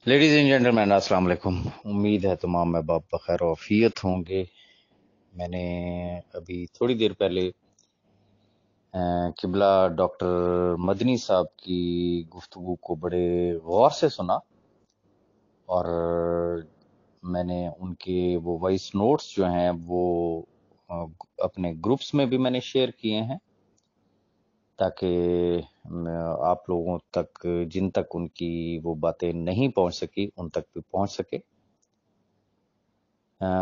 Ladies and gentleman, अस्सलाम वालेकुम। उम्मीद है तमाम अहबाब बखैर वफियत होंगे। मैंने अभी थोड़ी देर पहले किबला डॉक्टर मदनी साहब की गुफ्तगू को बड़े गौर से सुना और मैंने उनके वो वॉइस नोट्स जो हैं वो अ, अपने ग्रुप्स में भी मैंने शेयर किए हैं ताकि आप लोगों तक, जिन तक उनकी वो बातें नहीं पहुंच सकी, उन तक भी पहुंच सके।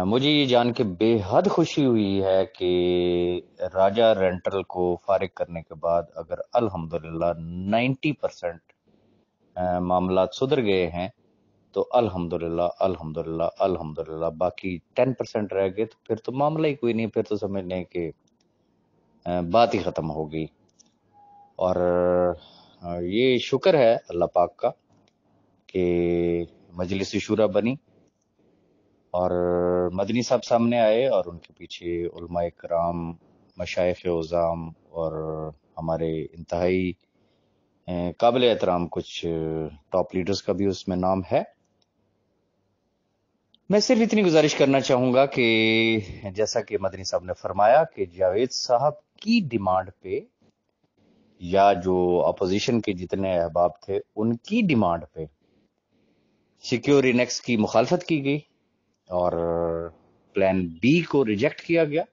मुझे ये जान के बेहद खुशी हुई है कि राजा रेंटल को फारिग करने के बाद अगर अल्हम्दुलिल्लाह 90% मामलात सुधर गए हैं तो अल्हम्दुलिल्लाह अल्हम्दुलिल्लाह अल्हम्दुलिल्लाह। बाकी 10% रह गए तो फिर तो मामला ही कोई नहीं, फिर तो समझ लें कि बात ही खत्म हो गई। और ये शुक्र है अल्लाह पाक का कि मजलिस शूरा बनी और मदनी साहब सामने आए और उनके पीछे उलमाए कराम, मशाइख उज़ाम और हमारे इंतहाई काबिल एहतराम कुछ टॉप लीडर्स का भी उसमें नाम है। मैं सिर्फ इतनी गुजारिश करना चाहूंगा कि जैसा कि मदनी साहब ने फरमाया कि जावेद साहब की डिमांड पे या जो अपोजिशन के जितने अहबाब थे उनकी डिमांड पे सिक्योर इनेक्स की मुखालफत की गई और प्लान बी को रिजेक्ट किया गया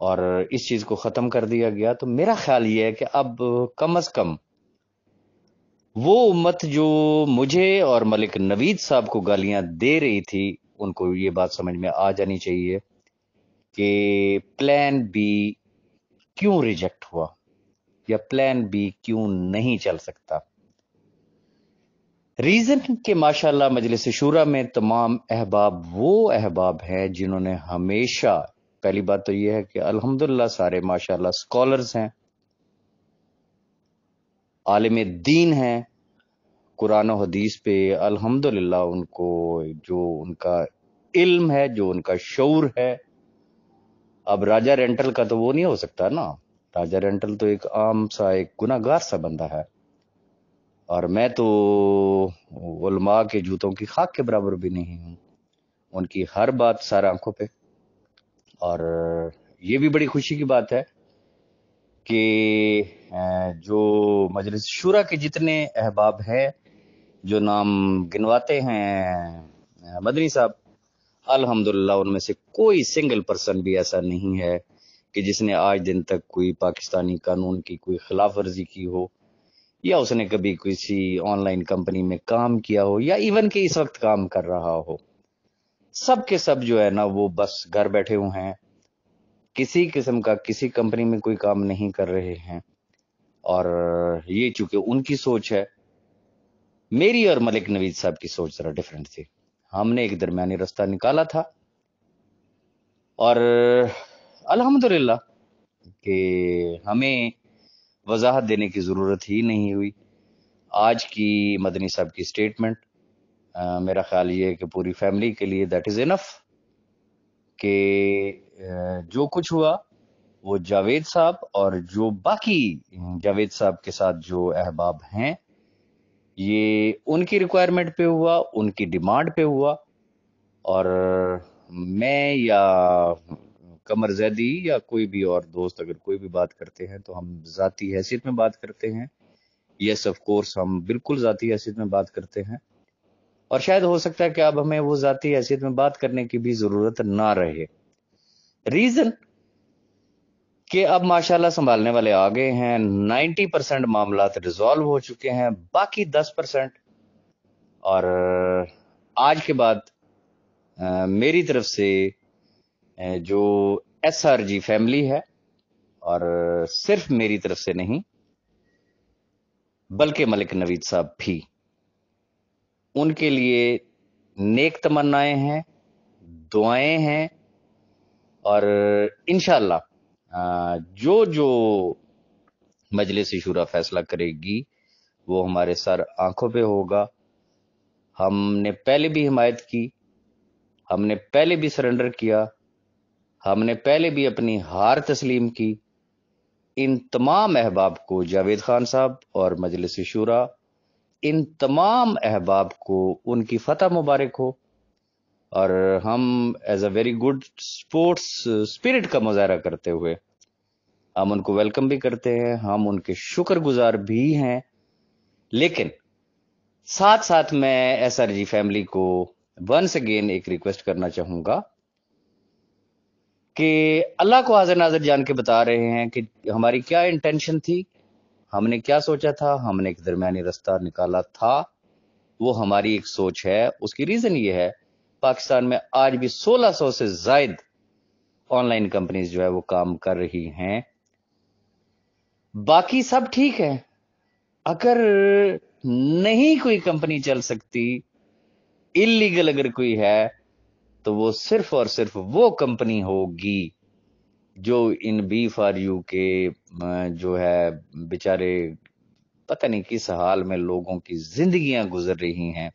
और इस चीज को खत्म कर दिया गया। तो मेरा ख्याल ये है कि अब कम से कम वो उम्मत जो मुझे और मलिक नवीद साहब को गालियां दे रही थी, उनको ये बात समझ में आ जानी चाहिए कि प्लान बी क्यों रिजेक्ट हुआ या प्लान बी क्यों नहीं चल सकता। रीजन के माशाल्लाह मजलिस शूरा में तमाम अहबाब वो अहबाब हैं जिन्होंने हमेशा, पहली बात तो ये है कि अल्हम्दुलिल्लाह सारे माशाल्लाह स्कॉलर्स हैं, आलिम दीन हैं, कुरान और हदीस पे अल्हम्दुलिल्लाह उनको जो उनका इल्म है, जो उनका शऊर है। अब राजा रेंटल का तो वो नहीं हो सकता ना, राजा रेंटल तो एक आम सा एक गुनाहगार सा बंदा है और मैं तो उलमा के जूतों की खाक के बराबर भी नहीं हूँ। उनकी हर बात सर आंखों पे। और ये भी बड़ी खुशी की बात है कि जो मजलिस शूरा के जितने अहबाब हैं जो नाम गिनवाते हैं मदनी साहब, अल्हम्दुलिल्लाह उनमें से कोई सिंगल पर्सन भी ऐसा नहीं है कि जिसने आज दिन तक कोई पाकिस्तानी कानून की कोई खिलाफ वर्जी की हो या उसने कभी किसी ऑनलाइन कंपनी में काम किया हो या इवन कि इस वक्त काम कर रहा हो। सब के सब जो है ना वो बस घर बैठे हुए हैं, किसी किस्म का किसी कंपनी में कोई काम नहीं कर रहे हैं। और ये चूंकि उनकी सोच है, मेरी और मलिक नवीद साहब की सोच जरा डिफरेंट थी। हमने एक दरमियानी रास्ता निकाला था और अल्हम्दुलिल्लाह कि हमें वजाहत देने की जरूरत ही नहीं हुई। आज की मदनी साहब की स्टेटमेंट मेरा ख्याल ये है कि पूरी फैमिली के लिए दैट इज इनफ कि जो कुछ हुआ वो जावेद साहब और जो बाकी जावेद साहब के साथ जो अहबाब हैं ये उनकी रिक्वायरमेंट पे हुआ, उनकी डिमांड पे हुआ। और मैं या कमर जैदी या कोई भी और दोस्त अगर कोई भी बात करते हैं तो हम जाती हैसियत में बात करते हैं। यस ऑफ कोर्स हम बिल्कुल जाती हैसियत में बात करते हैं और शायद हो सकता है कि अब हमें वो जाती हैसियत में बात करने की भी जरूरत ना रहे। रीजन कि अब माशाल्लाह संभालने वाले आ गए हैं, 90% मामला रिजॉल्व हो चुके हैं, बाकी 10%। और आज के बाद मेरी तरफ से जो SRG फैमिली है, और सिर्फ मेरी तरफ से नहीं बल्कि मलिक नवीद साहब भी, उनके लिए नेक तमन्नाएं हैं, दुआएं हैं और इंशाल्लाह जो जो मजलिस शूरा फैसला करेगी वो हमारे सर आंखों पे होगा। हमने पहले भी हिमायत की, हमने पहले भी सरेंडर किया, हमने पहले भी अपनी हार तस्लीम की। इन तमाम अहबाब को जावेद खान साहब और मजलिस शूरा इन तमाम अहबाब को उनकी फतह मुबारक हो, और हम as a very good sports spirit का मुजाहरा करते हुए हम उनको वेलकम भी करते हैं, हम उनके शुक्रगुजार भी हैं। लेकिन साथ साथ मैं एसआरजी फैमिली को वंस अगेन एक रिक्वेस्ट करना चाहूंगा कि अल्लाह को हाजिर नाजिर जान के बता रहे हैं कि हमारी क्या इंटेंशन थी, हमने क्या सोचा था, हमने एक दरमियानी रास्ता निकाला था, वो हमारी एक सोच है। उसकी रीजन ये है, पाकिस्तान में आज भी 1600 से ज्यादा ऑनलाइन कंपनीज जो है वो काम कर रही हैं, बाकी सब ठीक है। अगर नहीं कोई कंपनी चल सकती, इलीगल अगर कोई है, तो वो सिर्फ और सिर्फ वो कंपनी होगी जो इन बी फॉर यू के जो है बेचारे पता नहीं किस हाल में लोगों की जिंदगियां गुजर रही हैं,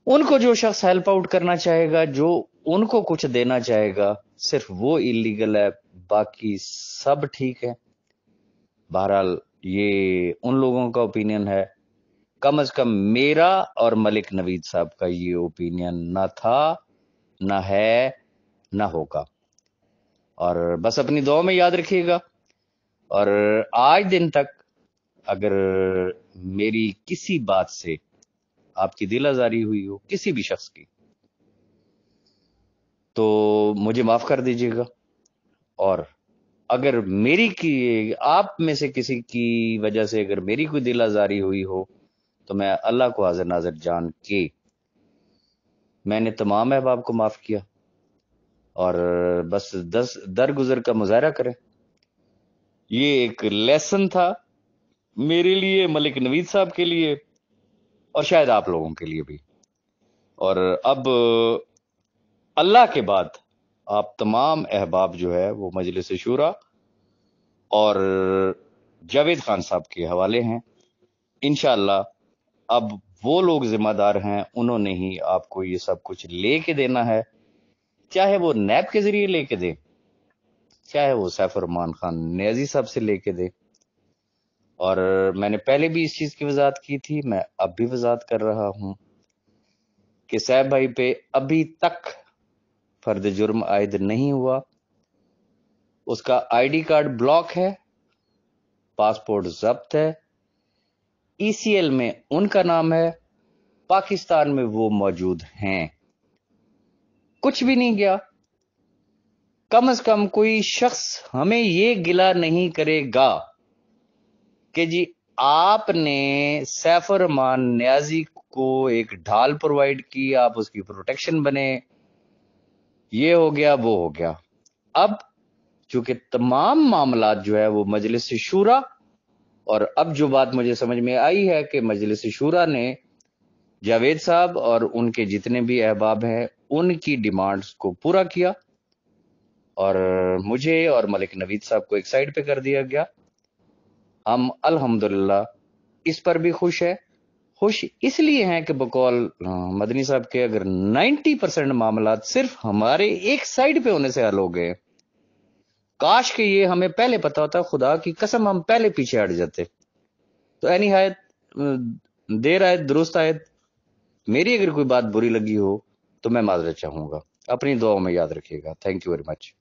उनको जो शख्स हेल्प आउट करना चाहेगा, जो उनको कुछ देना चाहेगा, सिर्फ वो इलीगल है, बाकी सब ठीक है। बहरहाल ये उन लोगों का ओपिनियन है, कम से कम मेरा और मलिक नवीद साहब का ये ओपिनियन ना था, ना है, ना होगा। और बस अपनी दुआ में याद रखिएगा। और आज दिन तक अगर मेरी किसी बात से आपकी दिल आजारी हुई हो, किसी भी शख्स की, तो मुझे माफ कर दीजिएगा। और अगर मेरी की आप में से किसी की वजह से अगर मेरी कोई दिल आजारी हुई हो, तो मैं अल्लाह को हाजिर नाजिर जान के मैंने तमाम अहबाब को माफ किया। और बस 10 दरगुजर का मुजाहरा करें। ये एक लेसन था मेरे लिए, मलिक नवीद साहब के लिए, और शायद आप लोगों के लिए भी। और अब अल्लाह के बाद आप तमाम अहबाब जो है वो मजलिस शूरा और जावेद खान साहब के हवाले हैं। इंशाअल्लाह अब वो लोग जिम्मेदार हैं, उन्होंने ही आपको ये सब कुछ लेके देना है, चाहे वो नैब के जरिए लेके दे, चाहे वो सैफ रहमान खान नियाजी साहब से लेके दे। और मैंने पहले भी इस चीज की वजाहत की थी, मैं अब भी वजाहत कर रहा हूं कि सैफ भाई पे अभी तक फर्द जुर्म आयद नहीं हुआ। उसका आईडी कार्ड ब्लॉक है, पासपोर्ट जब्त है, ईसीएल में उनका नाम है, पाकिस्तान में वो मौजूद हैं, कुछ भी नहीं गया। कम से कम कोई शख्स हमें ये गिला नहीं करेगा कि जी आपने सैफ रहमान नियाजी को एक ढाल प्रोवाइड की, आप उसकी प्रोटेक्शन बने, ये हो गया वो हो गया। अब चूंकि तमाम मामलात जो है वो मजलिस शूरा, और अब जो बात मुझे समझ में आई है कि मजलिस शूरा ने जावेद साहब और उनके जितने भी अहबाब हैं उनकी डिमांड्स को पूरा किया, और मुझे और मलिक नवीद साहब को एक साइड पे कर दिया गया। हम अल्हम्दुलिल्लाह इस पर भी खुश है। खुश इसलिए हैं कि बकौल मदनी साहब के अगर 90% मामला सिर्फ हमारे एक साइड पे होने से हल हो गए, काश के ये हमें पहले पता होता, खुदा की कसम हम पहले पीछे हट जाते। तो एनी हायत देर आयत दुरुस्त आयत, मेरी अगर कोई बात बुरी लगी हो तो मैं माजरत चाहूंगा। अपनी दुआओं में याद रखिएगा। Thank you very much.